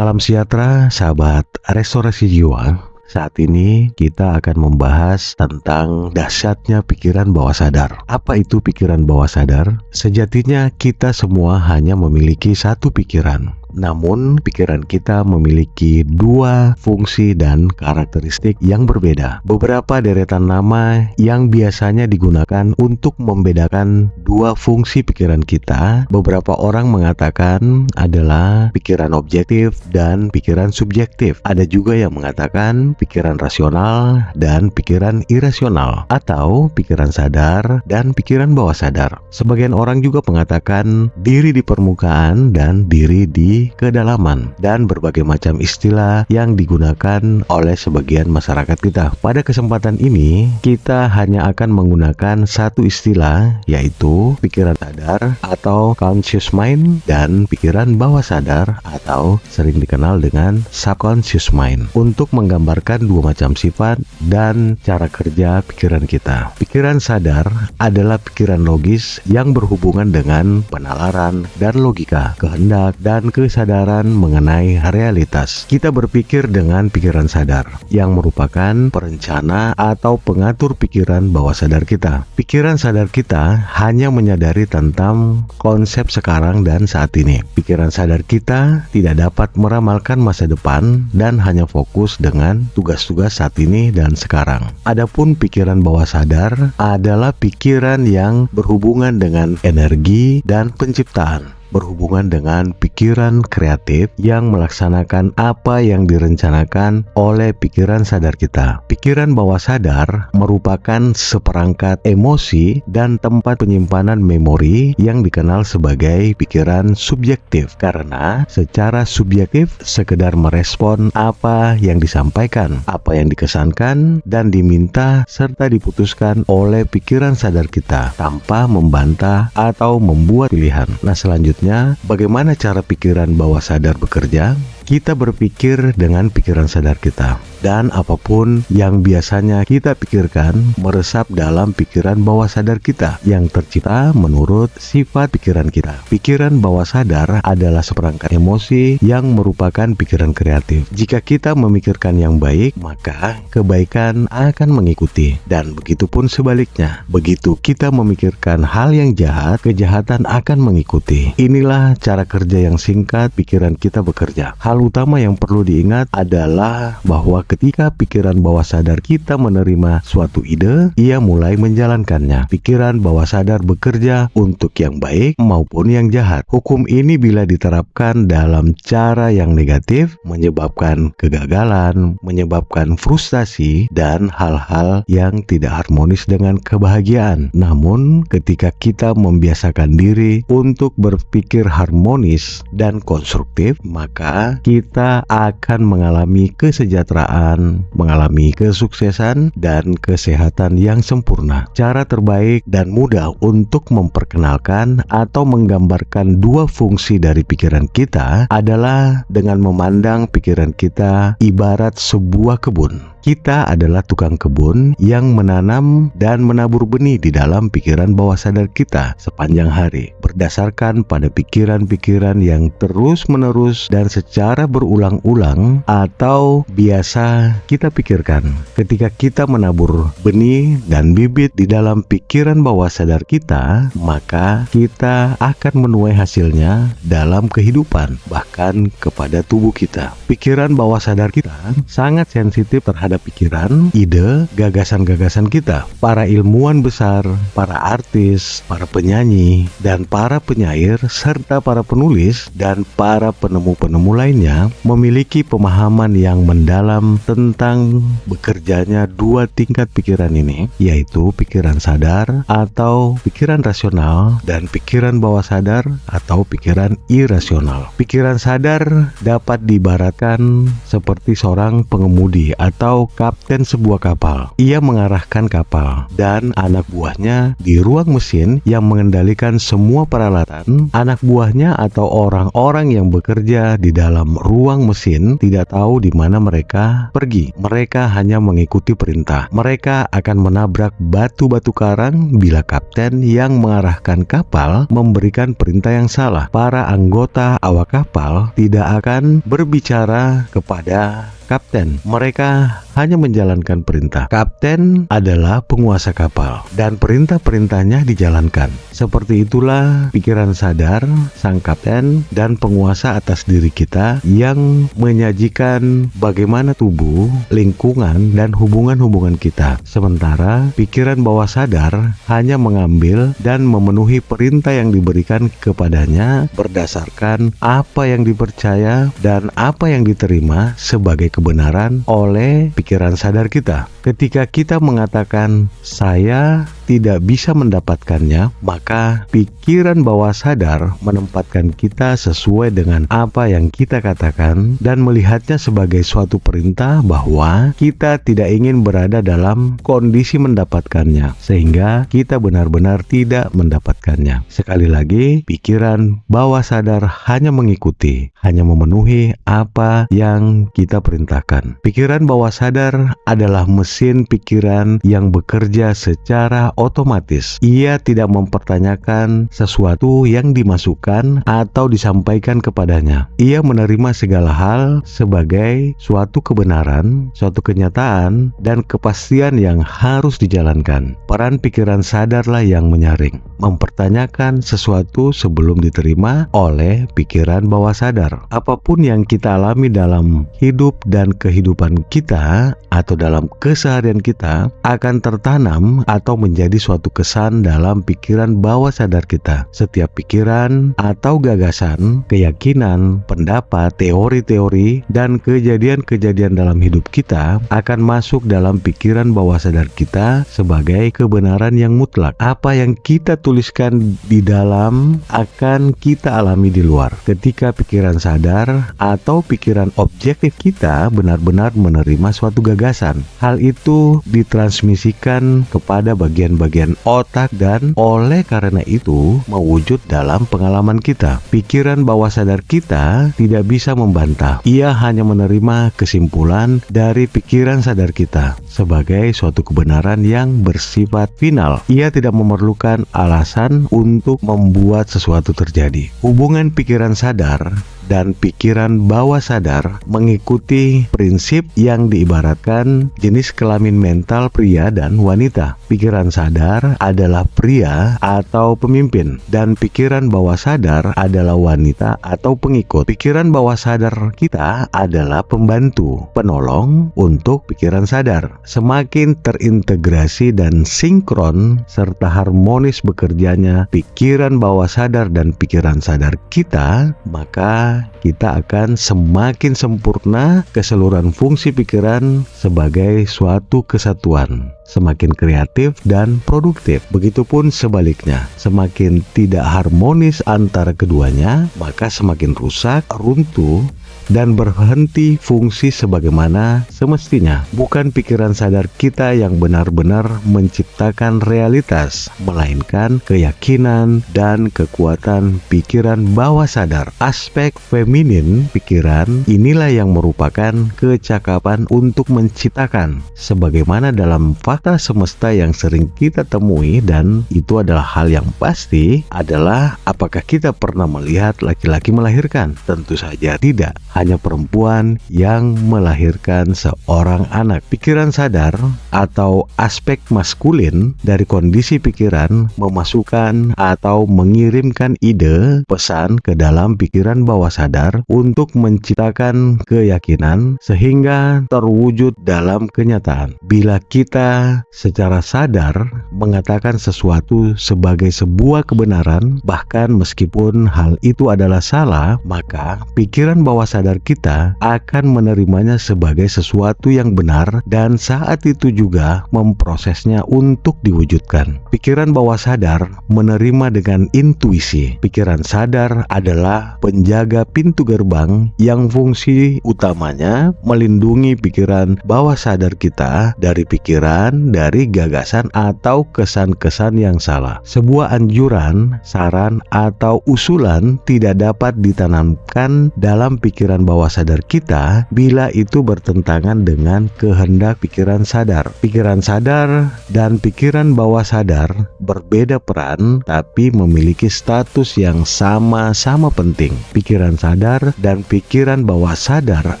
Salam sejahtera, sahabat restorasi jiwa. Saat ini kita akan membahas tentang dahsyatnya pikiran bawah sadar. Apa itu pikiran bawah sadar? Sejatinya kita semua hanya memiliki satu pikiran. Namun pikiran kita memiliki dua fungsi dan karakteristik yang berbeda. Beberapa deretan nama yang biasanya digunakan untuk membedakan dua fungsi pikiran kita. Beberapa orang mengatakan adalah pikiran objektif dan pikiran subjektif. Ada juga yang mengatakan pikiran rasional dan pikiran irasional, atau pikiran sadar dan pikiran bawah sadar. Sebagian orang juga mengatakan diri di permukaan dan diri di kedalaman, dan berbagai macam istilah yang digunakan oleh sebagian masyarakat kita. Pada kesempatan ini kita hanya akan menggunakan satu istilah, yaitu pikiran sadar atau conscious mind dan pikiran bawah sadar atau sering dikenal dengan subconscious mind, untuk menggambarkan dua macam sifat dan cara kerja pikiran kita. Pikiran sadar adalah pikiran logis yang berhubungan dengan penalaran dan logika, kehendak dan kesadaran mengenai realitas. Kita berpikir dengan pikiran sadar, yang merupakan perencana atau pengatur pikiran bawah sadar kita. Pikiran sadar kita hanya menyadari tentang konsep sekarang dan saat ini. Pikiran sadar kita tidak dapat meramalkan masa depan dan hanya fokus dengan tugas-tugas saat ini dan sekarang. Adapun pikiran bawah sadar adalah pikiran yang berhubungan dengan energi dan penciptaan, berhubungan dengan pikiran kreatif yang melaksanakan apa yang direncanakan oleh pikiran sadar kita. Pikiran bawah sadar merupakan seperangkat emosi dan tempat penyimpanan memori yang dikenal sebagai pikiran subjektif, karena secara subjektif sekedar merespon apa yang disampaikan, apa yang dikesankan dan diminta serta diputuskan oleh pikiran sadar kita tanpa membantah atau membuat pilihan. Nah, selanjutnya, bagaimana cara pikiran bawah sadar bekerja? Kita berpikir dengan pikiran sadar kita, dan apapun yang biasanya kita pikirkan meresap dalam pikiran bawah sadar kita yang tercipta menurut sifat pikiran kita. Pikiran bawah sadar adalah seperangkat emosi yang merupakan pikiran kreatif. Jika kita memikirkan yang baik, maka kebaikan akan mengikuti, dan begitupun sebaliknya. Begitu kita memikirkan hal yang jahat, kejahatan akan mengikuti. Inilah cara kerja yang singkat pikiran kita bekerja. Hal utama yang perlu diingat adalah bahwa ketika pikiran bawah sadar kita menerima suatu ide, ia mulai menjalankannya. Pikiran bawah sadar bekerja untuk yang baik maupun yang jahat. Hukum ini bila diterapkan dalam cara yang negatif, menyebabkan kegagalan, menyebabkan frustasi, dan hal-hal yang tidak harmonis dengan kebahagiaan. Namun, ketika kita membiasakan diri untuk berpikir harmonis dan konstruktif, maka kita akan mengalami kesejahteraan, mengalami kesuksesan dan kesehatan yang sempurna. Cara terbaik dan mudah untuk memperkenalkan atau menggambarkan dua fungsi dari pikiran kita adalah dengan memandang pikiran kita ibarat sebuah kebun. Kita adalah tukang kebun yang menanam dan menabur benih di dalam pikiran bawah sadar kita sepanjang hari, berdasarkan pada pikiran-pikiran yang terus-menerus dan secara berulang-ulang atau biasa kita pikirkan. Ketika kita menabur benih dan bibit di dalam pikiran bawah sadar kita, maka kita akan menuai hasilnya dalam kehidupan, bahkan kepada tubuh kita. Pikiran bawah sadar kita sangat sensitif terhadap pikiran, ide, gagasan-gagasan kita. Para ilmuwan besar, para artis, para penyanyi, dan para penyair, serta para penulis dan para penemu-penemu lainnya memiliki pemahaman yang mendalam tentang bekerjanya dua tingkat pikiran ini, yaitu pikiran sadar atau pikiran rasional dan pikiran bawah sadar atau pikiran irasional. Pikiran sadar dapat diibaratkan seperti seorang pengemudi atau atau kapten sebuah kapal. Ia mengarahkan kapal dan anak buahnya di ruang mesin yang mengendalikan semua peralatan. Anak buahnya atau orang-orang yang bekerja di dalam ruang mesin tidak tahu di mana mereka pergi. Mereka hanya mengikuti perintah. Mereka akan menabrak batu-batu karang bila kapten yang mengarahkan kapal memberikan perintah yang salah. Para anggota awak kapal tidak akan berbicara kepada kapten. Mereka hanya menjalankan perintah. Kapten adalah penguasa kapal dan perintah-perintahnya dijalankan. Seperti itulah pikiran sadar sang kapten dan penguasa atas diri kita yang menyajikan bagaimana tubuh, lingkungan, dan hubungan-hubungan kita. Sementara pikiran bawah sadar hanya mengambil dan memenuhi perintah yang diberikan kepadanya berdasarkan apa yang dipercaya dan apa yang diterima sebagai kebenaran oleh pikiran sadar kita. Ketika kita mengatakan saya tidak bisa mendapatkannya, maka pikiran bawah sadar menempatkan kita sesuai dengan apa yang kita katakan dan melihatnya sebagai suatu perintah bahwa kita tidak ingin berada dalam kondisi mendapatkannya, sehingga kita benar-benar tidak mendapatkannya. Sekali lagi, pikiran bawah sadar hanya mengikuti, hanya memenuhi apa yang kita perintahkan. Pikiran bawah sadar adalah mesin pikiran yang bekerja secara otomatis. Ia tidak mempertanyakan sesuatu yang dimasukkan atau disampaikan kepadanya. Ia menerima segala hal sebagai suatu kebenaran, suatu kenyataan, dan kepastian yang harus dijalankan. Peran pikiran sadarlah yang menyaring, mempertanyakan sesuatu sebelum diterima oleh pikiran bawah sadar. Apapun yang kita alami dalam hidup dan kehidupan kita atau dalam keseharian kita akan tertanam atau menjadi suatu kesan dalam pikiran bawah sadar kita. Setiap pikiran atau gagasan, keyakinan, pendapat, teori-teori, dan kejadian-kejadian dalam hidup kita akan masuk dalam pikiran bawah sadar kita sebagai kebenaran yang mutlak. Apa yang kita tuliskan di dalam akan kita alami di luar. Ketika pikiran sadar atau pikiran objektif kita benar-benar menerima suatu gagasan, hal itu ditransmisikan kepada bagian-bagian otak dan oleh karena itu mewujud dalam pengalaman kita. Pikiran bawah sadar kita tidak bisa membantah. Ia hanya menerima kesimpulan dari pikiran sadar kita sebagai suatu kebenaran yang bersifat final. Ia tidak memerlukan alasan untuk membuat sesuatu terjadi. Hubungan pikiran sadar dan pikiran bawah sadar mengikuti prinsip yang diibaratkan jenis kelamin mental pria dan wanita. Pikiran sadar adalah pria atau pemimpin dan pikiran bawah sadar adalah wanita atau pengikut. Pikiran bawah sadar kita adalah pembantu, penolong untuk pikiran sadar. Semakin terintegrasi dan sinkron serta harmonis bekerjanya pikiran bawah sadar dan pikiran sadar kita, maka kita akan semakin sempurna keseluruhan fungsi pikiran sebagai suatu kesatuan, semakin kreatif dan produktif. Begitupun sebaliknya, semakin tidak harmonis antara keduanya, maka semakin rusak, runtuh, dan berhenti fungsi sebagaimana semestinya. Bukan pikiran sadar kita yang benar-benar menciptakan realitas, melainkan keyakinan dan kekuatan pikiran bawah sadar. Aspek feminin pikiran inilah yang merupakan kecakapan untuk menciptakan, sebagaimana dalam fakta semesta yang sering kita temui, dan itu adalah hal yang pasti adalah apakah kita pernah melihat laki-laki melahirkan? Tentu saja tidak. Hanya perempuan yang melahirkan seorang anak. Pikiran sadar atau aspek maskulin dari kondisi pikiran memasukkan atau mengirimkan ide, pesan ke dalam pikiran bawah sadar untuk menciptakan keyakinan sehingga terwujud dalam kenyataan. Bila kita secara sadar mengatakan sesuatu sebagai sebuah kebenaran, bahkan meskipun hal itu adalah salah, maka pikiran bawah sadar sadar kita akan menerimanya sebagai sesuatu yang benar dan saat itu juga memprosesnya untuk diwujudkan. Pikiran bawah sadar menerima dengan intuisi. Pikiran sadar adalah penjaga pintu gerbang yang fungsi utamanya melindungi pikiran bawah sadar kita dari pikiran, dari gagasan atau kesan-kesan yang salah. Sebuah anjuran, saran, atau usulan tidak dapat ditanamkan dalam pikiran bawah sadar kita bila itu bertentangan dengan kehendak pikiran sadar. Pikiran sadar dan pikiran bawah sadar berbeda peran tapi memiliki status yang sama-sama penting. Pikiran sadar dan pikiran bawah sadar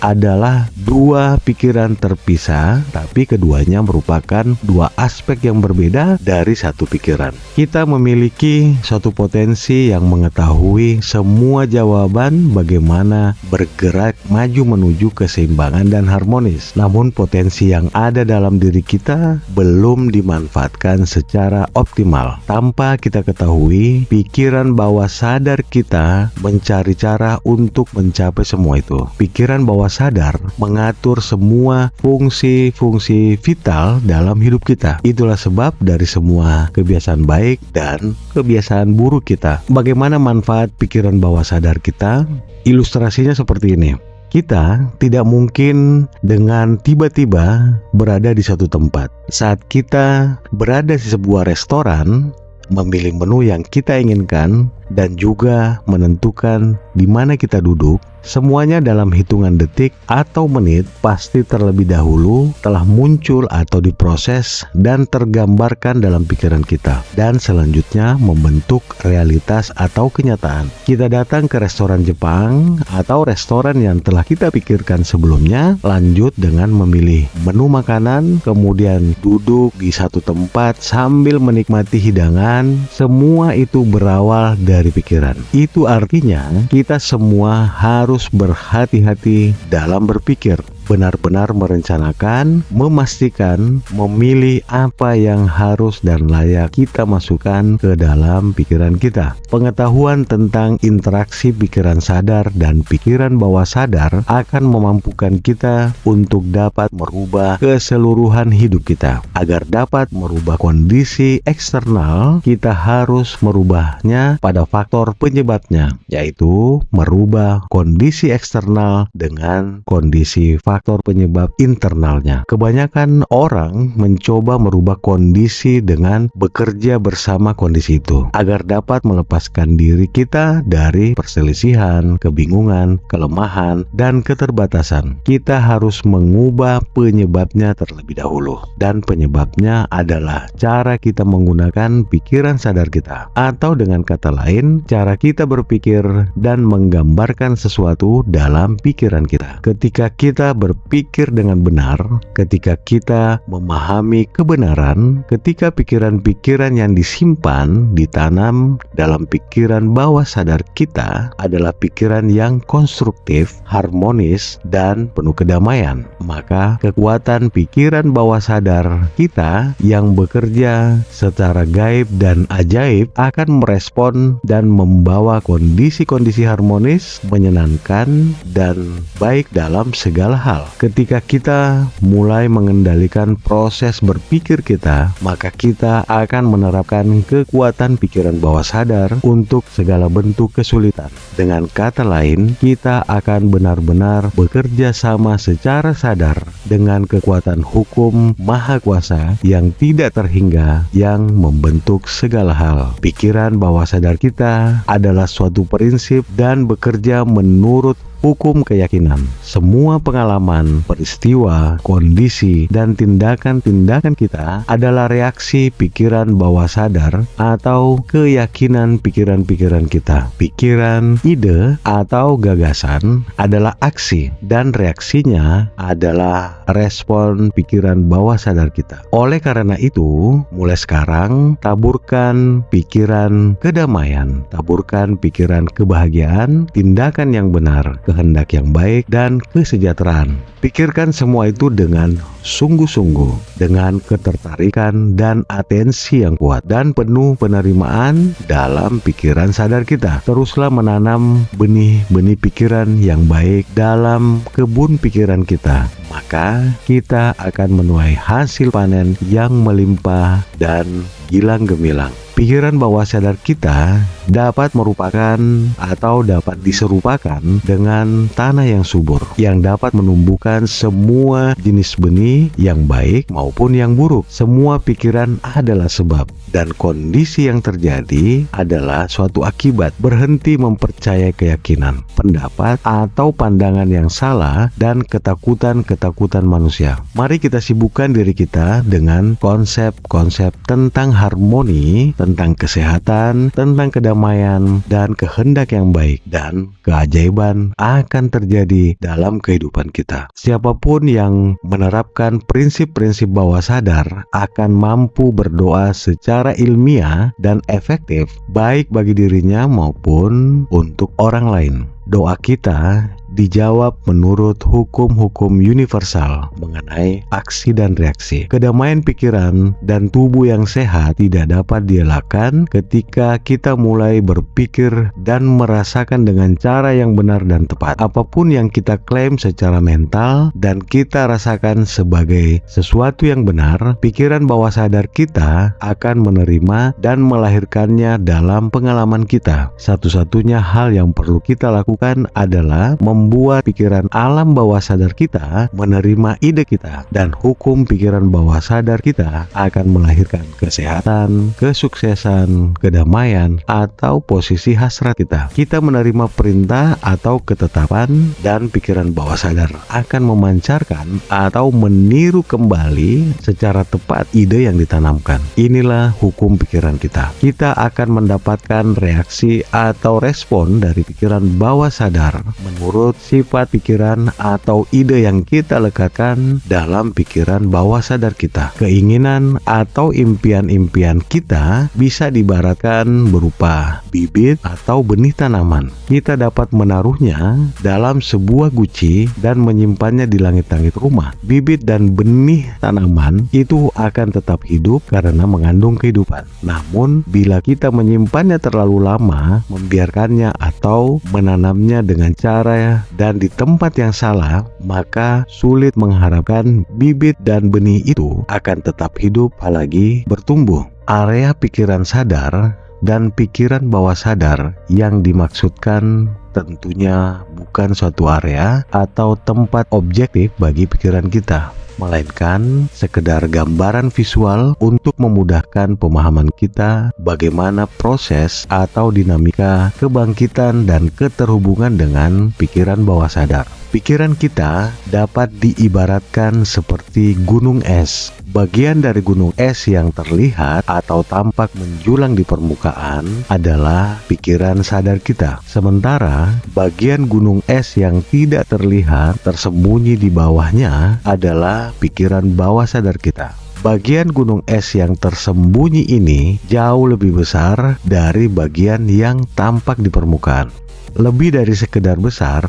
adalah dua pikiran terpisah, tapi keduanya merupakan dua aspek yang berbeda dari satu pikiran. Kita memiliki suatu potensi yang mengetahui semua jawaban bagaimana bergerak maju menuju keseimbangan dan harmonis. Namun potensi yang ada dalam diri kita belum dimanfaatkan secara optimal. Tanpa kita ketahui, pikiran bawah sadar kita mencari cara untuk mencapai semua itu. Pikiran bawah sadar mengatur semua fungsi-fungsi vital dalam hidup kita. Itulah sebab dari semua kebiasaan baik dan kebiasaan buruk kita. Bagaimana manfaat pikiran bawah sadar kita? Ilustrasinya seperti ini. Kita tidak mungkin dengan tiba-tiba berada di suatu tempat. Saat kita berada di sebuah restoran, memilih menu yang kita inginkan, dan juga menentukan di mana kita duduk, semuanya dalam hitungan detik atau menit pasti terlebih dahulu telah muncul atau diproses dan tergambarkan dalam pikiran kita, dan selanjutnya membentuk realitas atau kenyataan. Kita datang ke restoran Jepang atau restoran yang telah kita pikirkan sebelumnya, lanjut dengan memilih menu makanan, kemudian duduk di satu tempat sambil menikmati hidangan. Semua itu berawal dari pikiran. Itu artinya kita semua harus berhati-hati dalam berpikir, benar-benar merencanakan, memastikan, memilih apa yang harus dan layak kita masukkan ke dalam pikiran kita. Pengetahuan tentang interaksi pikiran sadar dan pikiran bawah sadar akan memampukan kita untuk dapat merubah keseluruhan hidup kita. Agar dapat merubah kondisi eksternal, kita harus merubahnya pada faktor penyebabnya, yaitu merubah kondisi eksternal dengan kondisi faktor penyebab internalnya. Kebanyakan orang mencoba merubah kondisi dengan bekerja bersama kondisi itu agar dapat melepaskan diri kita dari perselisihan, kebingungan, kelemahan, dan keterbatasan. Kita harus mengubah penyebabnya terlebih dahulu, dan penyebabnya adalah cara kita menggunakan pikiran sadar kita, atau dengan kata lain, cara kita berpikir dan menggambarkan sesuatu dalam pikiran kita. Ketika kita berpikir dengan benar, ketika kita memahami kebenaran, ketika pikiran-pikiran yang disimpan, ditanam dalam pikiran bawah sadar kita adalah pikiran yang konstruktif, harmonis, dan penuh kedamaian, maka kekuatan pikiran bawah sadar kita yang bekerja secara gaib dan ajaib akan merespon dan membawa kondisi-kondisi harmonis, menyenangkan, dan baik dalam segala hal. Ketika kita mulai mengendalikan proses berpikir kita, maka kita akan menerapkan kekuatan pikiran bawah sadar untuk segala bentuk kesulitan. Dengan kata lain, kita akan benar-benar bekerja sama secara sadar dengan kekuatan hukum Maha Kuasa yang tidak terhingga yang membentuk segala hal. Pikiran bawah sadar kita adalah suatu prinsip dan bekerja menurut hukum keyakinan. Semua pengalaman, peristiwa, kondisi, dan tindakan-tindakan kita adalah reaksi pikiran bawah sadar atau keyakinan pikiran-pikiran kita. Pikiran, ide, atau gagasan adalah aksi, dan reaksinya adalah respon pikiran bawah sadar kita. Oleh karena itu, mulai sekarang, taburkan pikiran kedamaian, taburkan pikiran kebahagiaan, tindakan yang benar, kehendak yang baik, dan kesejahteraan. Pikirkan semua itu dengan sungguh-sungguh, dengan ketertarikan dan atensi yang kuat, dan penuh penerimaan dalam pikiran sadar kita. Teruslah menanam benih-benih pikiran yang baik dalam kebun pikiran kita, maka kita akan menuai hasil panen yang melimpah dan gilang gemilang. Pikiran bawah sadar kita dapat merupakan atau dapat diserupakan dengan tanah yang subur, yang dapat menumbuhkan semua jenis benih yang baik maupun yang buruk. Semua pikiran adalah sebab, dan kondisi yang terjadi adalah suatu akibat. Berhenti mempercayai keyakinan, pendapat, atau pandangan yang salah dan ketakutan-ketakutan manusia. Mari kita sibukkan diri kita dengan konsep-konsep tentang harmoni, tentang kesehatan, tentang kedamaian, dan kehendak yang baik, dan keajaiban akan terjadi dalam kehidupan kita. Siapapun yang menerapkan prinsip-prinsip bawah sadar akan mampu berdoa secara ilmiah dan efektif, baik bagi dirinya maupun untuk orang lain. Doa kita dijawab menurut hukum-hukum universal mengenai aksi dan reaksi. Kedamaian pikiran dan tubuh yang sehat tidak dapat dielakkan ketika kita mulai berpikir dan merasakan dengan cara yang benar dan tepat. Apapun yang kita klaim secara mental dan kita rasakan sebagai sesuatu yang benar, pikiran bawah sadar kita akan menerima dan melahirkannya dalam pengalaman kita. Satu-satunya hal yang perlu kita lakukan adalah membuat pikiran alam bawah sadar kita menerima ide kita, dan hukum pikiran bawah sadar kita akan melahirkan kesehatan, kesuksesan, kedamaian, atau posisi hasrat kita. Kita menerima perintah atau ketetapan, dan pikiran bawah sadar akan memancarkan atau meniru kembali secara tepat ide yang ditanamkan. Inilah hukum pikiran kita. Kita akan mendapatkan reaksi atau respon dari pikiran bawah sadar menurut sifat pikiran atau ide yang kita lekatkan dalam pikiran bawah sadar kita. Keinginan atau impian-impian kita bisa diibaratkan berupa bibit atau benih tanaman. Kita dapat menaruhnya dalam sebuah guci dan menyimpannya di langit-langit rumah. Bibit dan benih tanaman itu akan tetap hidup karena mengandung kehidupan. Namun, bila kita menyimpannya terlalu lama, membiarkannya atau menanamnya dengan cara dan di tempat yang salah, maka sulit mengharapkan bibit dan benih itu akan tetap hidup apalagi bertumbuh. Area pikiran sadar dan pikiran bawah sadar yang dimaksudkan tentunya bukan suatu area atau tempat objektif bagi pikiran kita, melainkan sekedar gambaran visual untuk memudahkan pemahaman kita bagaimana proses atau dinamika kebangkitan dan keterhubungan dengan pikiran bawah sadar. Pikiran kita dapat diibaratkan seperti gunung es. Bagian dari gunung es yang terlihat atau tampak menjulang di permukaan adalah pikiran sadar kita. Sementara bagian gunung es yang tidak terlihat tersembunyi di bawahnya adalah pikiran bawah sadar kita. Bagian gunung es yang tersembunyi ini jauh lebih besar dari bagian yang tampak di permukaan. Lebih dari sekedar besar,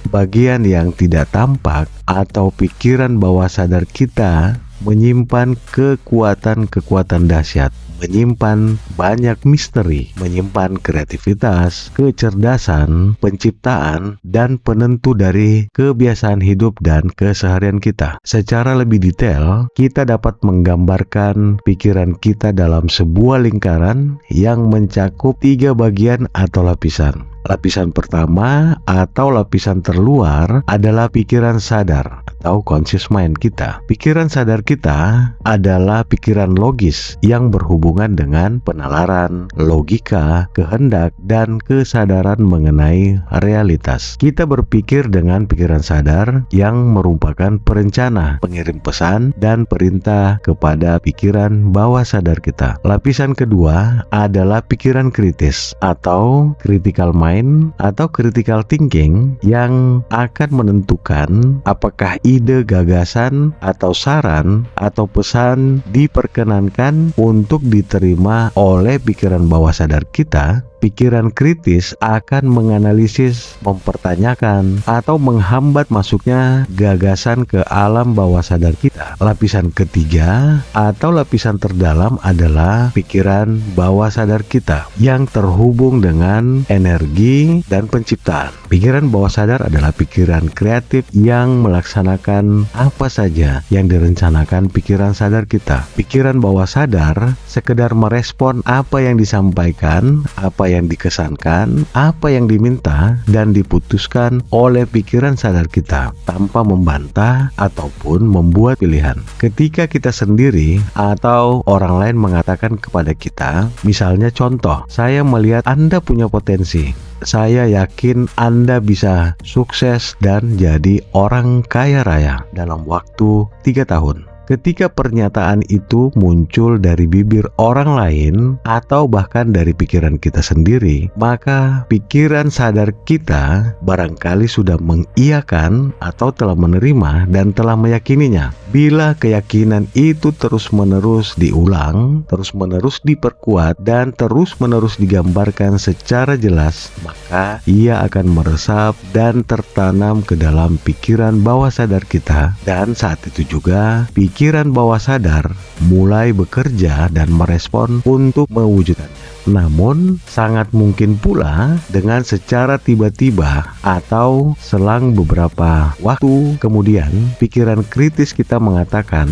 bagian yang tidak tampak atau pikiran bawah sadar kita menyimpan kekuatan-kekuatan dahsyat, menyimpan banyak misteri, menyimpan kreativitas, kecerdasan, penciptaan, dan penentu dari kebiasaan hidup dan keseharian kita. Secara lebih detail, kita dapat menggambarkan pikiran kita dalam sebuah lingkaran yang mencakup 3 bagian atau lapisan. Lapisan pertama atau lapisan terluar adalah pikiran sadar atau conscious mind kita. Pikiran sadar kita adalah pikiran logis yang berhubungan dengan penalaran, logika, kehendak, dan kesadaran mengenai realitas. Kita berpikir dengan pikiran sadar yang merupakan perencana, pengirim pesan, dan perintah kepada pikiran bawah sadar kita. Lapisan kedua adalah pikiran kritis atau critical mind atau critical thinking yang akan menentukan apakah ide, gagasan, atau saran atau pesan diperkenankan untuk diterima oleh pikiran bawah sadar kita pikiran kritis akan menganalisis, mempertanyakan, atau menghambat masuknya gagasan ke alam bawah sadar kita. Lapisan ketiga atau lapisan terdalam adalah pikiran bawah sadar kita yang terhubung dengan energi dan penciptaan. Pikiran bawah sadar adalah pikiran kreatif yang melaksanakan apa saja yang direncanakan pikiran sadar kita. Pikiran bawah sadar sekedar merespon apa yang disampaikan, apa yang dikesankan, apa yang diminta dan diputuskan oleh pikiran sadar kita tanpa membantah ataupun membuat pilihan. Ketika kita sendiri atau orang lain mengatakan kepada kita, misalnya contoh, saya melihat Anda punya potensi, saya yakin Anda bisa sukses dan jadi orang kaya raya dalam waktu 3 tahun. Ketika pernyataan itu muncul dari bibir orang lain atau bahkan dari pikiran kita sendiri, maka pikiran sadar kita barangkali sudah mengiyakan atau telah menerima dan telah meyakininya. Bila keyakinan itu terus-menerus diulang, terus-menerus diperkuat, dan terus-menerus digambarkan secara jelas, maka ia akan meresap dan tertanam ke dalam pikiran bawah sadar kita, dan saat itu juga pikiran bawah sadar mulai bekerja dan merespon untuk mewujudkannya. Namun, sangat mungkin pula dengan secara tiba-tiba atau selang beberapa waktu kemudian, pikiran kritis kita mengatakan,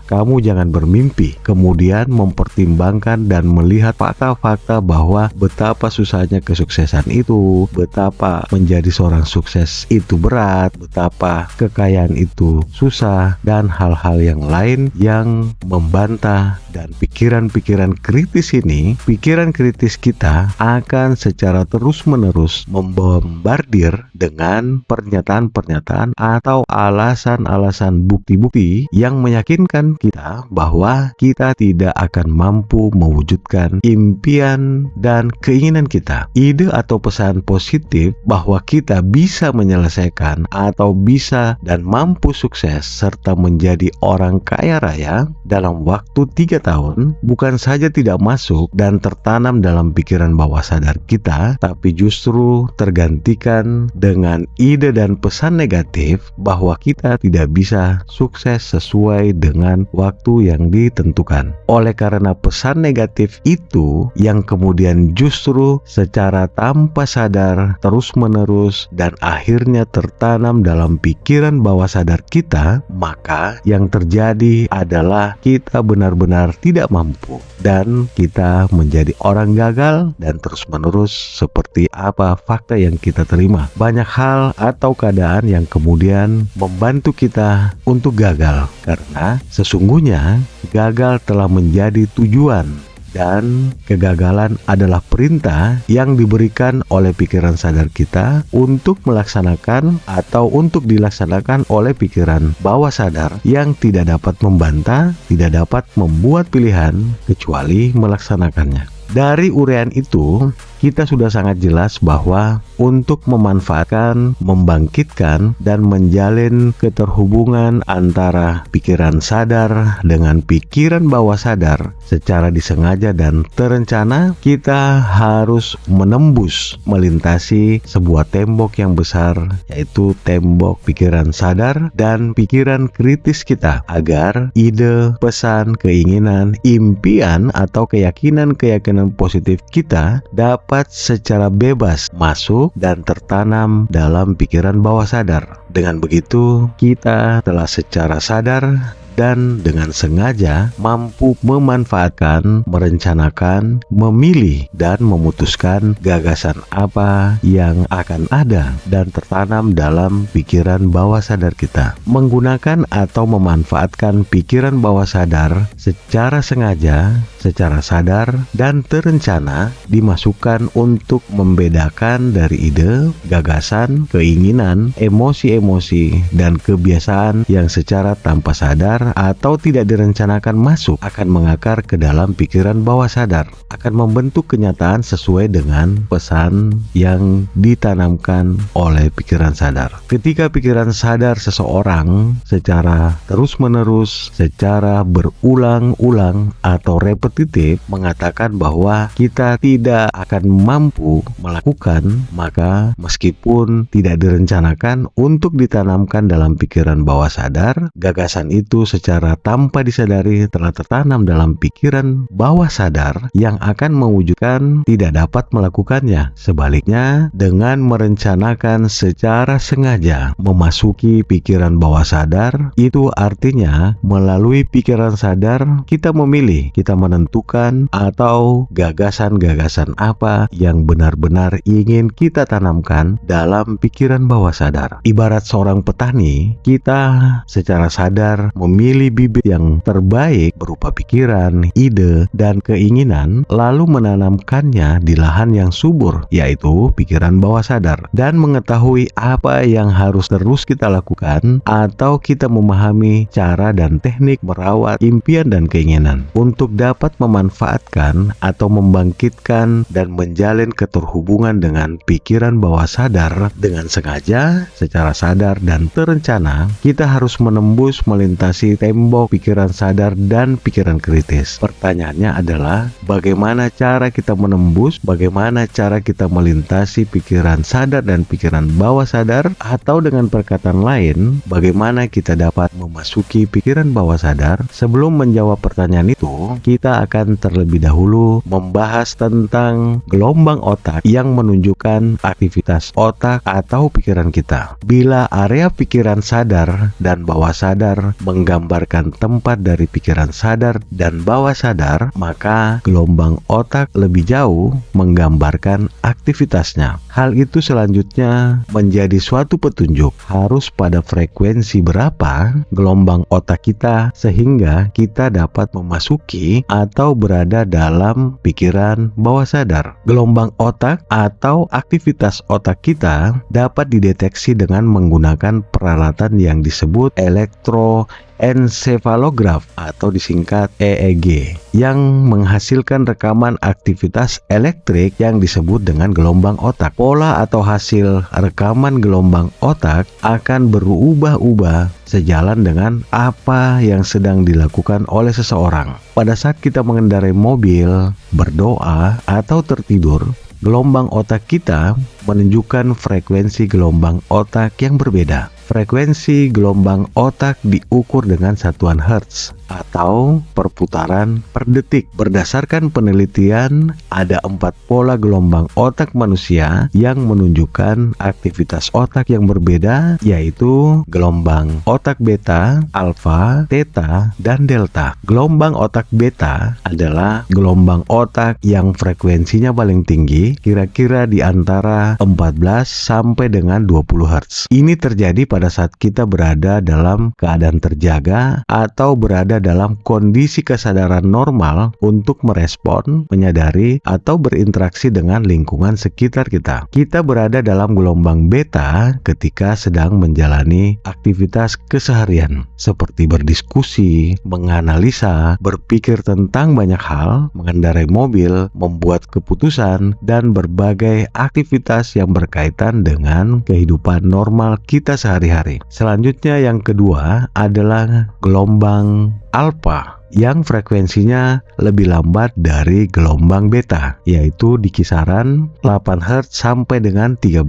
kamu jangan bermimpi. Kemudian mempertimbangkan dan melihat fakta-fakta bahwa betapa susahnya kesuksesan itu, betapa menjadi seorang sukses itu berat, betapa kekayaan itu susah, dan hal-hal yang lain yang membantah. Dan pikiran-pikiran kritis ini, pikiran kritis kita akan secara terus-menerus membombardir dengan pernyataan-pernyataan atau alasan-alasan bukti-bukti yang meyakinkan kita bahwa kita tidak akan mampu mewujudkan impian dan keinginan kita. Ide atau pesan positif bahwa kita bisa menyelesaikan atau bisa dan mampu sukses serta menjadi orang kaya raya dalam waktu 3 tahun bukan saja tidak masuk dan tertanam dalam pikiran bawah sadar kita, tapi justru tergantikan dengan ide dan pesan negatif bahwa kita tidak bisa sukses sesuai dengan waktu yang ditentukan. Oleh karena pesan negatif itu yang kemudian justru secara tanpa sadar terus-menerus dan akhirnya tertanam dalam pikiran bawah sadar kita, maka yang terjadi adalah kita benar-benar tidak mampu dan kita menjadi orang gagal dan terus-menerus seperti apa fakta yang kita terima. Banyak hal atau keadaan yang kemudian membantu kita untuk gagal karena sesungguhnya gagal telah menjadi tujuan dan kegagalan adalah perintah yang diberikan oleh pikiran sadar kita untuk melaksanakan atau untuk dilaksanakan oleh pikiran bawah sadar yang tidak dapat membantah, tidak dapat membuat pilihan kecuali melaksanakannya. Dari uraian itu, kita sudah sangat jelas bahwa untuk memanfaatkan, membangkitkan, dan menjalin keterhubungan antara pikiran sadar dengan pikiran bawah sadar secara disengaja dan terencana, kita harus menembus, melintasi sebuah tembok yang besar, yaitu tembok pikiran sadar dan pikiran kritis kita, agar ide, pesan, keinginan, impian, atau keyakinan-keyakinan positif kita dapat secara bebas masuk dan tertanam dalam pikiran bawah sadar. Dengan begitu, kita telah secara sadar dan dengan sengaja mampu memanfaatkan, merencanakan, memilih, dan memutuskan gagasan apa yang akan ada dan tertanam dalam pikiran bawah sadar kita. Menggunakan atau memanfaatkan pikiran bawah sadar secara sengaja, secara sadar, dan terencana dimasukkan untuk membedakan dari ide, gagasan, keinginan, emosi-emosi, dan kebiasaan yang secara tanpa sadar sadar atau tidak direncanakan masuk akan mengakar ke dalam pikiran bawah sadar, akan membentuk kenyataan sesuai dengan pesan yang ditanamkan oleh pikiran sadar. Ketika pikiran sadar seseorang secara terus-menerus, secara berulang-ulang atau repetitif mengatakan bahwa kita tidak akan mampu melakukan, maka meskipun tidak direncanakan untuk ditanamkan dalam pikiran bawah sadar, gagasan itu secara tanpa disadari telah tertanam dalam pikiran bawah sadar yang akan mewujudkan tidak dapat melakukannya. Sebaliknya, dengan merencanakan secara sengaja memasuki pikiran bawah sadar, itu artinya melalui pikiran sadar kita memilih, kita menentukan atau gagasan-gagasan apa yang benar-benar ingin kita tanamkan dalam pikiran bawah sadar. Ibarat seorang petani, kita secara sadar memilih bibit yang terbaik berupa pikiran, ide, dan keinginan, lalu menanamkannya di lahan yang subur, yaitu pikiran bawah sadar, dan mengetahui apa yang harus terus kita lakukan, atau kita memahami cara dan teknik merawat impian dan keinginan untuk dapat memanfaatkan atau membangkitkan dan menjalin keterhubungan dengan pikiran bawah sadar. Dengan sengaja, secara sadar dan terencana, kita harus menembus melintasi tembok pikiran sadar dan pikiran kritis. Pertanyaannya adalah bagaimana cara kita menembus, bagaimana cara kita melintasi pikiran sadar dan pikiran bawah sadar, atau dengan perkataan lain, bagaimana kita dapat memasuki pikiran bawah sadar. Sebelum menjawab pertanyaan itu, kita akan terlebih dahulu membahas tentang gelombang otak yang menunjukkan aktivitas otak atau pikiran kita. Bila area pikiran sadar dan bawah sadar menggambarkan tempat dari pikiran sadar dan bawah sadar, maka gelombang otak lebih jauh menggambarkan aktivitasnya. Hal itu selanjutnya menjadi suatu petunjuk harus pada frekuensi berapa gelombang otak kita sehingga kita dapat memasuki atau berada dalam pikiran bawah sadar. Gelombang otak atau aktivitas otak kita dapat dideteksi dengan menggunakan peralatan yang disebut elektroencephalograph atau disingkat EEG, yang menghasilkan rekaman aktivitas elektrik yang disebut dengan gelombang otak. Pola atau hasil rekaman gelombang otak akan berubah-ubah sejalan dengan apa yang sedang dilakukan oleh seseorang. Pada saat kita mengendarai mobil, berdoa, atau tertidur, gelombang otak kita menunjukkan frekuensi gelombang otak yang berbeda. Frekuensi gelombang otak diukur dengan satuan Hertz atau perputaran per detik. Berdasarkan penelitian, ada 4 pola gelombang otak manusia yang menunjukkan aktivitas otak yang berbeda, yaitu gelombang otak beta, alfa, theta, dan delta. Gelombang otak beta adalah gelombang otak yang frekuensinya paling tinggi, kira-kira di antara 14 sampai dengan 20 Hz. Ini terjadi pada saat kita berada dalam keadaan terjaga atau berada dalam kondisi kesadaran normal untuk merespon, menyadari, atau berinteraksi dengan lingkungan sekitar kita. Kita berada dalam gelombang beta ketika sedang menjalani aktivitas keseharian seperti berdiskusi, menganalisa, berpikir tentang banyak hal, mengendarai mobil, membuat keputusan, dan berbagai aktivitas yang berkaitan dengan kehidupan normal kita sehari-hari. Selanjutnya yang kedua adalah gelombang alfa yang frekuensinya lebih lambat dari gelombang beta, yaitu di kisaran 8 Hz sampai dengan 13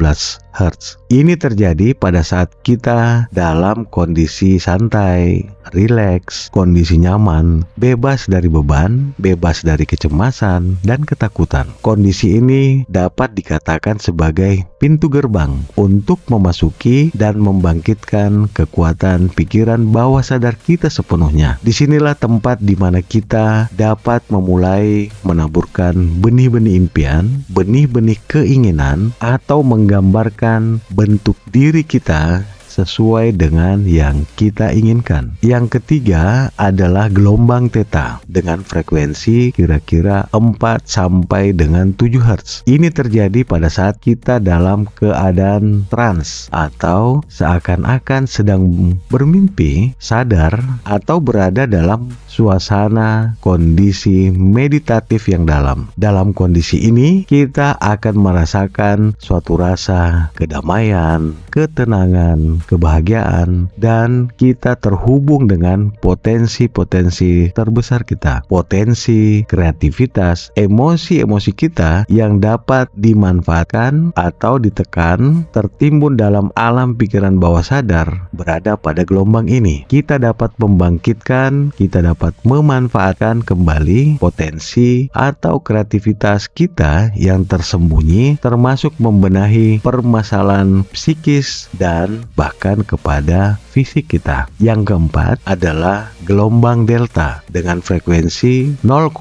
Hz. Ini terjadi pada saat kita dalam kondisi santai, rileks, kondisi nyaman, bebas dari beban, bebas dari kecemasan dan ketakutan. Kondisi ini dapat dikatakan sebagai pintu gerbang untuk memasuki dan membangkitkan kekuatan pikiran bawah sadar kita sepenuhnya. Disinilah tempat di mana kita dapat memulai menaburkan benih-benih impian, benih-benih keinginan, atau menggambarkan bentuk diri kita sesuai dengan yang kita inginkan. Yang ketiga adalah gelombang theta dengan frekuensi kira-kira 4 sampai dengan 7 Hz. Ini terjadi pada saat kita dalam keadaan trans atau seakan-akan sedang bermimpi, sadar, atau berada dalam suasana kondisi meditatif yang dalam. Dalam kondisi ini, kita akan merasakan suatu rasa kedamaian, ketenangan, kebahagiaan, dan kita terhubung dengan potensi-potensi terbesar kita, potensi kreativitas, emosi-emosi kita yang dapat dimanfaatkan atau ditekan, tertimbun dalam alam pikiran bawah sadar berada pada gelombang ini. Kita dapat membangkitkan, kita dapat memanfaatkan kembali potensi atau kreativitas kita yang tersembunyi, termasuk membenahi permasalahan psikis dan bahkan kepada fisik kita. Yang keempat adalah gelombang delta dengan frekuensi 0,5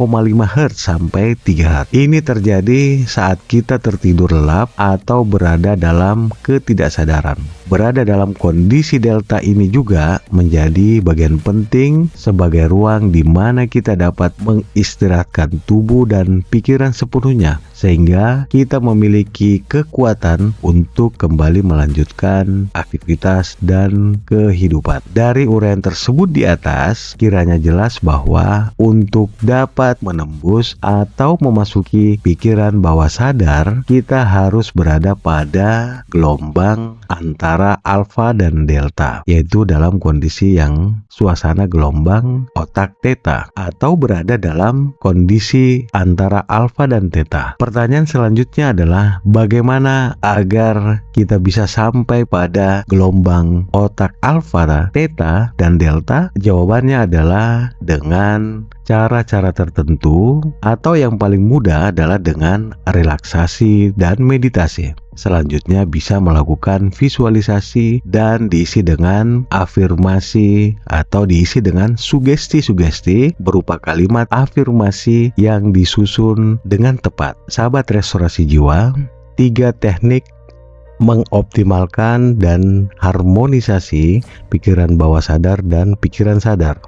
Hz sampai 3 Hz. Ini terjadi saat kita tertidur lelap atau berada dalam ketidaksadaran. Berada dalam kondisi delta ini juga menjadi bagian penting sebagai ruang di mana kita dapat mengistirahatkan tubuh dan pikiran sepenuhnya, sehingga kita memiliki kekuatan untuk kembali melanjutkan aktivitas dan kehidupan. Dari uraian tersebut di atas, kiranya jelas bahwa untuk dapat menembus atau memasuki pikiran bawah sadar, kita harus berada pada gelombang antara alfa dan delta, yaitu dalam kondisi yang suasana gelombang otak theta atau berada dalam kondisi antara alfa dan theta. Pertanyaan selanjutnya adalah bagaimana agar kita bisa sampai pada gelombang otak alfa, theta, dan delta? Jawabannya adalah dengan cara-cara tertentu, atau yang paling mudah adalah dengan relaksasi dan meditasi. Selanjutnya bisa melakukan visualisasi dan diisi dengan afirmasi atau diisi dengan sugesti-sugesti berupa kalimat afirmasi yang disusun dengan tepat. Sahabat restorasi jiwa, 3 teknik mengoptimalkan dan harmonisasi pikiran bawah sadar dan pikiran sadar.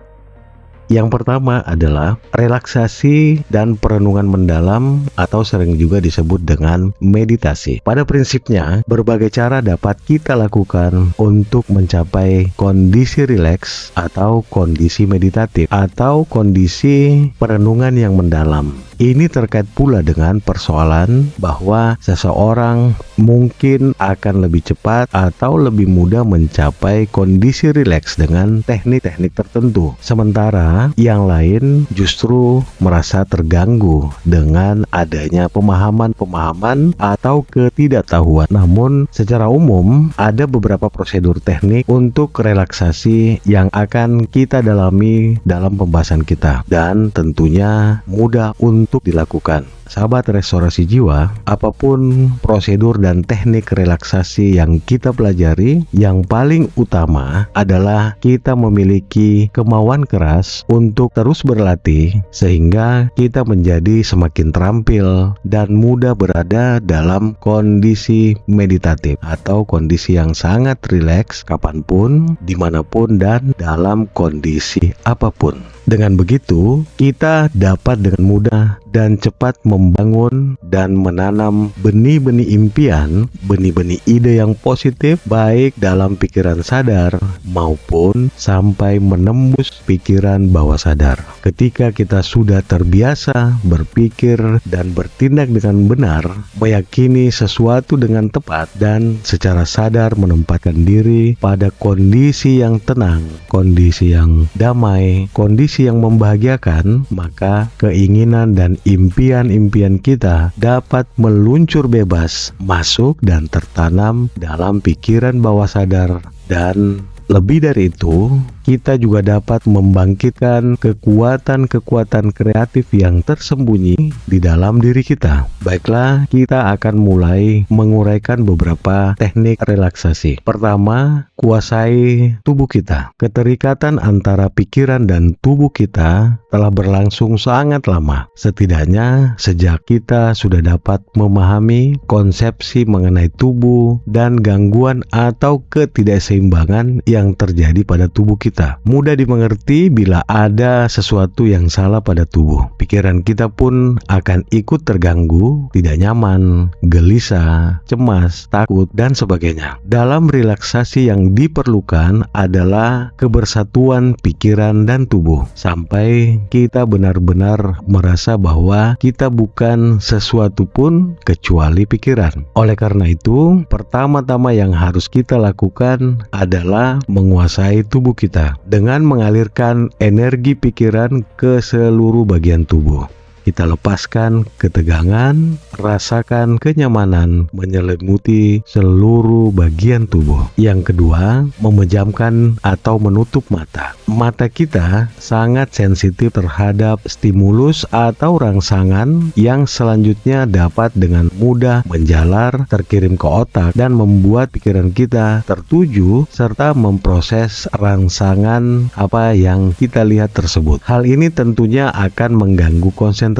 Yang pertama adalah relaksasi dan perenungan mendalam atau sering juga disebut dengan meditasi. Pada prinsipnya, berbagai cara dapat kita lakukan untuk mencapai kondisi rileks atau kondisi meditatif atau kondisi perenungan yang mendalam. Ini terkait pula dengan persoalan bahwa seseorang mungkin akan lebih cepat atau lebih mudah mencapai kondisi rileks dengan teknik-teknik tertentu. Sementara yang lain justru merasa terganggu dengan adanya pemahaman-pemahaman atau ketidaktahuan. Namun secara umum ada beberapa prosedur teknik untuk relaksasi yang akan kita dalami dalam pembahasan kita dan tentunya mudah untuk dilakukan. Sahabat restorasi jiwa, apapun prosedur dan teknik relaksasi yang kita pelajari, yang paling utama adalah kita memiliki kemauan keras untuk terus berlatih sehingga kita menjadi semakin terampil dan mudah berada dalam kondisi meditatif atau kondisi yang sangat rileks kapanpun, dimanapun, dan dalam kondisi apapun. Dengan begitu, kita dapat dengan mudah dan cepat membangun dan menanam benih-benih impian, benih-benih ide yang positif baik dalam pikiran sadar maupun sampai menembus pikiran bawah sadar. Ketika kita sudah terbiasa berpikir dan bertindak dengan benar, meyakini sesuatu dengan tepat dan secara sadar menempatkan diri pada kondisi yang tenang, kondisi yang damai, kondisi yang membahagiakan, maka keinginan dan impian-impian kita dapat meluncur bebas, masuk dan tertanam dalam pikiran bawah sadar. Dan lebih dari itu, kita juga dapat membangkitkan kekuatan-kekuatan kreatif yang tersembunyi di dalam diri kita. Baiklah, kita akan mulai menguraikan beberapa teknik relaksasi. Pertama, kuasai tubuh kita. Keterikatan antara pikiran dan tubuh kita telah berlangsung sangat lama. Setidaknya sejak kita sudah dapat memahami konsepsi mengenai tubuh dan gangguan atau ketidakseimbangan yang terjadi pada tubuh kita. Mudah dimengerti bila ada sesuatu yang salah pada tubuh. Pikiran kita pun akan ikut terganggu, tidak nyaman, gelisah, cemas, takut, dan sebagainya. Dalam relaksasi yang diperlukan adalah kebersatuan pikiran dan tubuh sampai kita benar-benar merasa bahwa kita bukan sesuatu pun kecuali pikiran. Oleh karena itu, pertama-tama yang harus kita lakukan adalah menguasai tubuh kita dengan mengalirkan energi pikiran ke seluruh bagian tubuh. Kita lepaskan ketegangan, rasakan kenyamanan menyelimuti seluruh bagian tubuh. Yang kedua, memejamkan atau menutup mata. Mata kita sangat sensitif terhadap stimulus atau rangsangan yang selanjutnya dapat dengan mudah menjalar, terkirim ke otak, dan membuat pikiran kita tertuju serta memproses rangsangan apa yang kita lihat tersebut. Hal ini tentunya akan mengganggu konsentrasi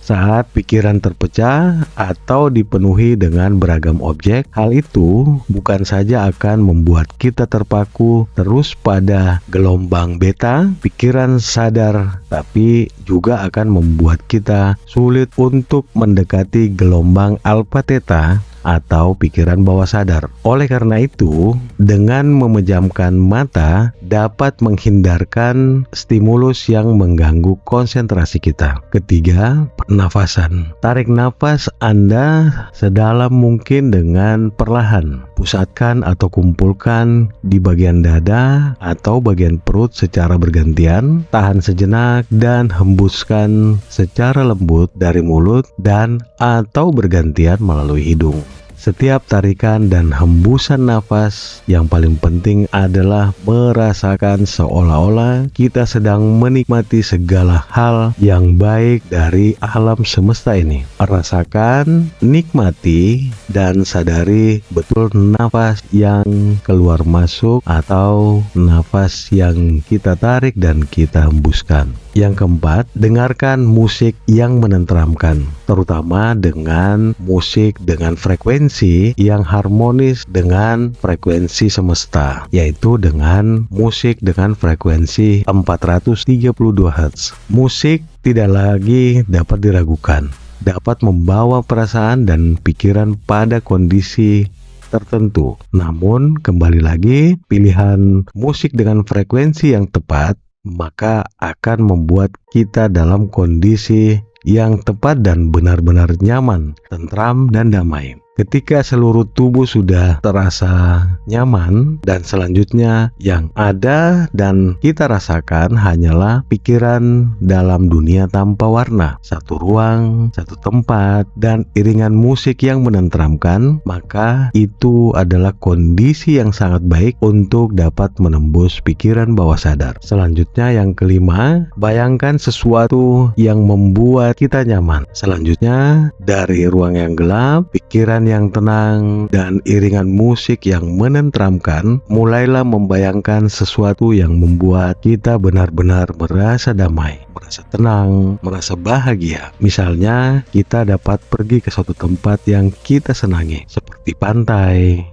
saat pikiran terpecah atau dipenuhi dengan beragam objek. Hal itu bukan saja akan membuat kita terpaku terus pada gelombang beta, pikiran sadar, tapi juga akan membuat kita sulit untuk mendekati gelombang alpha theta atau pikiran bawah sadar. Oleh karena itu, dengan memejamkan mata dapat menghindarkan stimulus yang mengganggu konsentrasi kita. Ketiga, pernafasan. Tarik nafas Anda sedalam mungkin dengan perlahan. Pusatkan atau kumpulkan di bagian dada atau bagian perut secara bergantian. Tahan sejenak dan hembuskan secara lembut dari mulut dan atau bergantian melalui hidung. Setiap tarikan dan hembusan nafas yang paling penting adalah merasakan seolah-olah kita sedang menikmati segala hal yang baik dari alam semesta ini. Rasakan, nikmati, dan sadari betul nafas yang keluar masuk atau nafas yang kita tarik dan kita hembuskan. Yang keempat, dengarkan musik yang menenteramkan, terutama dengan musik dengan frekuensi yang harmonis dengan frekuensi semesta, yaitu dengan musik dengan frekuensi 432 Hz. Musik tidak lagi dapat diragukan, dapat membawa perasaan dan pikiran pada kondisi tertentu. Namun, kembali lagi, pilihan musik dengan frekuensi yang tepat maka akan membuat kita dalam kondisi yang tepat dan benar-benar nyaman, tentram, dan damai. Ketika seluruh tubuh sudah terasa nyaman dan selanjutnya yang ada dan kita rasakan hanyalah pikiran dalam dunia tanpa warna, satu ruang, satu tempat, dan iringan musik yang menenteramkan, maka itu adalah kondisi yang sangat baik untuk dapat menembus pikiran bawah sadar. Selanjutnya yang kelima, bayangkan sesuatu yang membuat kita nyaman. Selanjutnya dari ruang yang gelap, pikiran yang tenang, dan iringan musik yang menenteramkan, mulailah membayangkan sesuatu yang membuat kita benar-benar merasa damai, merasa tenang, merasa bahagia. Misalnya, kita dapat pergi ke suatu tempat yang kita senangi, seperti pantai,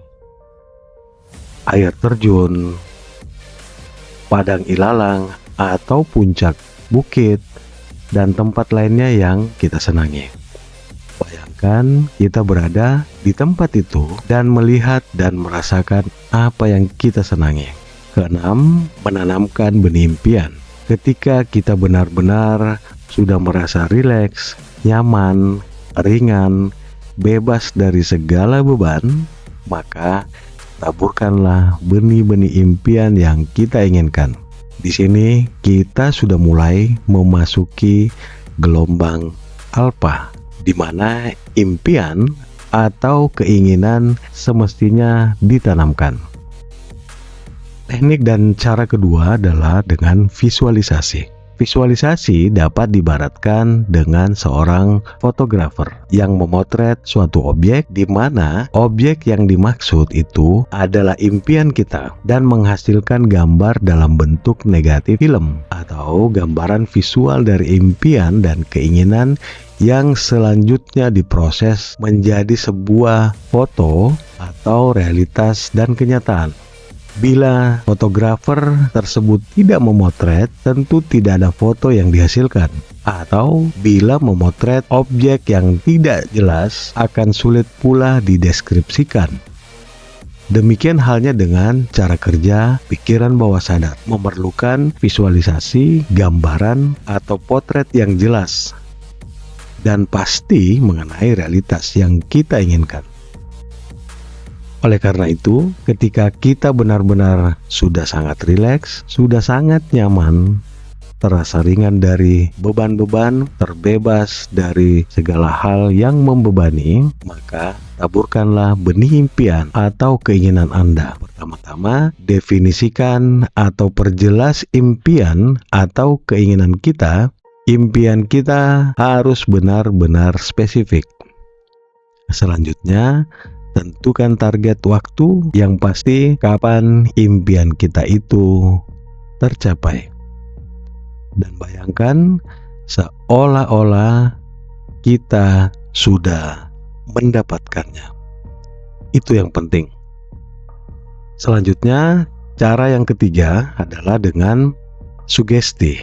air terjun, padang ilalang, atau puncak bukit, dan tempat lainnya yang kita senangi. Bayangkan kita berada di tempat itu dan melihat dan merasakan apa yang kita senangi. Keenam, menanamkan benih impian. Ketika kita benar-benar sudah merasa rileks, nyaman, ringan, bebas dari segala beban, maka taburkanlah benih-benih impian yang kita inginkan. Di sini kita sudah mulai memasuki gelombang alpha, di mana impian atau keinginan semestinya ditanamkan. Teknik dan cara kedua adalah dengan visualisasi. Visualisasi dapat diibaratkan dengan seorang fotografer yang memotret suatu objek di mana objek yang dimaksud itu adalah impian kita dan menghasilkan gambar dalam bentuk negatif film atau gambaran visual dari impian dan keinginan yang selanjutnya diproses menjadi sebuah foto atau realitas dan kenyataan. Bila fotografer tersebut tidak memotret, tentu tidak ada foto yang dihasilkan. Atau bila memotret objek yang tidak jelas, akan sulit pula dideskripsikan. Demikian halnya dengan cara kerja pikiran bawah sadar, memerlukan visualisasi, gambaran, atau potret yang jelas dan pasti mengenai realitas yang kita inginkan. Oleh karena itu, ketika kita benar-benar sudah sangat rileks, sudah sangat nyaman, terasa ringan dari beban-beban, terbebas dari segala hal yang membebani, maka taburkanlah benih impian atau keinginan Anda. Pertama-tama, definisikan atau perjelas impian atau keinginan kita. Impian kita harus benar-benar spesifik. Selanjutnya, tentukan target waktu yang pasti kapan impian kita itu tercapai. Dan bayangkan seolah-olah kita sudah mendapatkannya. Itu yang penting. Selanjutnya, cara yang ketiga adalah dengan sugesti,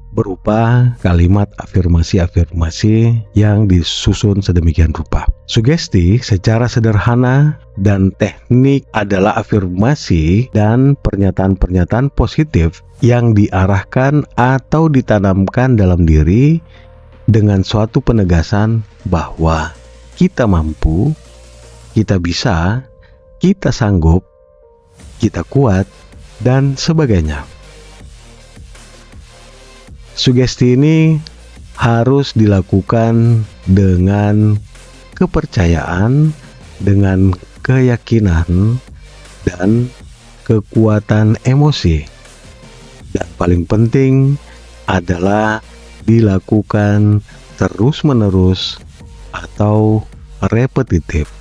berupa kalimat afirmasi-afirmasi yang disusun sedemikian rupa. Sugesti secara sederhana dan teknik adalah afirmasi dan pernyataan-pernyataan positif yang diarahkan atau ditanamkan dalam diri dengan suatu penegasan bahwa kita mampu, kita bisa, kita sanggup, kita kuat, dan sebagainya. Sugesti ini harus dilakukan dengan kepercayaan, dengan keyakinan, dan kekuatan emosi. Dan paling penting adalah dilakukan terus-menerus atau repetitif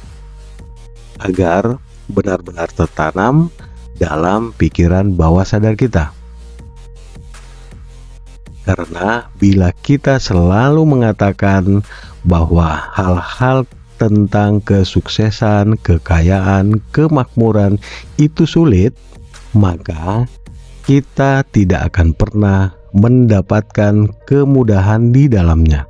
agar benar-benar tertanam dalam pikiran bawah sadar kita. Karena bila kita selalu mengatakan bahwa hal-hal tentang kesuksesan, kekayaan, kemakmuran itu sulit, maka kita tidak akan pernah mendapatkan kemudahan di dalamnya.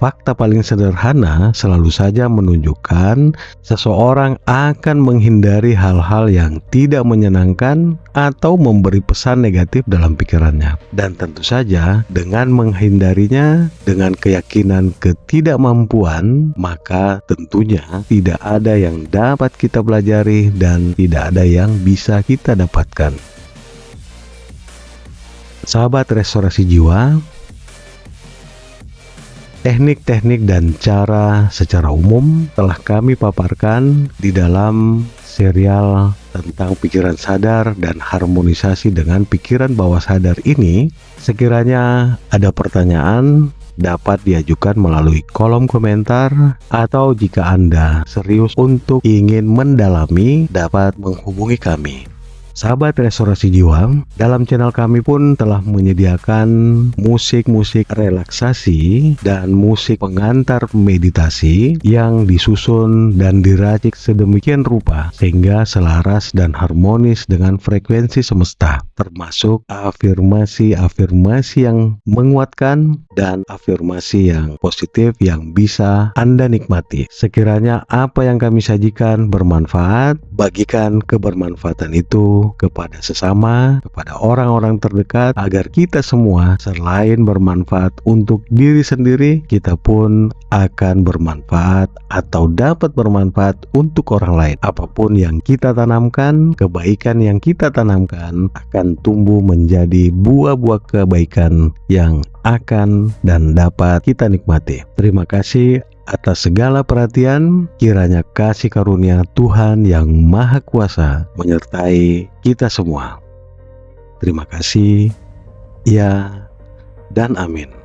Fakta paling sederhana selalu saja menunjukkan seseorang akan menghindari hal-hal yang tidak menyenangkan atau memberi pesan negatif dalam pikirannya. Dan tentu saja dengan menghindarinya dengan keyakinan ketidakmampuan, maka tentunya tidak ada yang dapat kita pelajari dan tidak ada yang bisa kita dapatkan. Sahabat restorasi jiwa, teknik-teknik dan cara secara umum telah kami paparkan di dalam serial tentang pikiran sadar dan harmonisasi dengan pikiran bawah sadar ini. Sekiranya ada pertanyaan, dapat diajukan melalui kolom komentar, atau jika Anda serius untuk ingin mendalami, dapat menghubungi kami. Sahabat restorasi jiwa, dalam channel kami pun telah menyediakan musik-musik relaksasi dan musik pengantar meditasi yang disusun dan diracik sedemikian rupa sehingga selaras dan harmonis dengan frekuensi semesta, termasuk afirmasi-afirmasi yang menguatkan dan afirmasi yang positif yang bisa Anda nikmati. Sekiranya apa yang kami sajikan bermanfaat, bagikan kebermanfaatan itu kepada sesama, kepada orang-orang terdekat, agar kita semua selain bermanfaat untuk diri sendiri, kita pun akan bermanfaat atau dapat bermanfaat untuk orang lain. Apapun yang kita tanamkan, kebaikan yang kita tanamkan akan tumbuh menjadi buah-buah kebaikan yang akan dan dapat kita nikmati. Terima kasih Atas segala perhatian, kiranya kasih karunia Tuhan yang Maha Kuasa menyertai kita semua. Terima kasih, ya, dan amin.